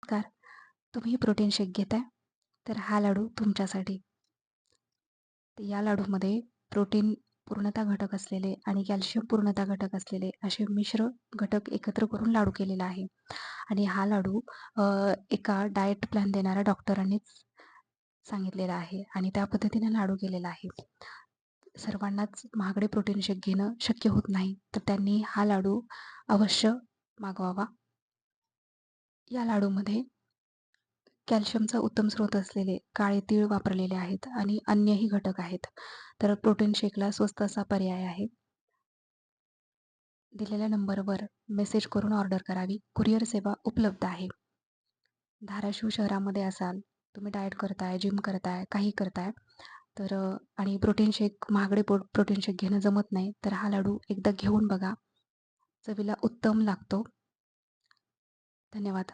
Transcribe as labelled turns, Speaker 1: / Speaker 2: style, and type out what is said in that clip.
Speaker 1: नमस्कार. तुम्ही प्रोटीन शेक घेताय? तर हा लाडू तुमच्यासाठी. तर या लाडूमध्ये प्रोटीन पूर्णतः घटक असलेले आणि कॅल्शियम पूर्णतः घटक असलेले असे मिश्र घटक एकत्र करून लाडू केलेला आहे. आणि हा लाडू एका डाएट प्लॅन देणाऱ्या डॉक्टरांनीच सांगितलेला आहे आणि त्या पद्धतीने लाडू केलेला आहे. सर्वांनाच महागडे प्रोटीन शेक घेणं शक्य होत नाही, तर त्यांनी हा लाडू अवश्य मागवावा. या लाडूमध्ये कॅल्शियमचा उत्तम स्रोत असलेले काळे तीळ वापरलेले आहेत आणि अन्यही घटक आहेत. तर प्रोटीन शेकला स्वस्त असा पर्याय आहे. दिलेल्या नंबरवर मेसेज करून ऑर्डर करावी. कुरिअर सेवा उपलब्ध आहे. धाराशिव शहरामध्ये असाल, तुम्ही डाएट करताय, जिम करताय, काही करताय, तर आणि प्रोटीन शेक महागडे प्रोटीन शेक घेणं जमत नाही, तर हा लाडू एकदा घेऊन बघा. चवीला उत्तम लागतो. धन्यवाद.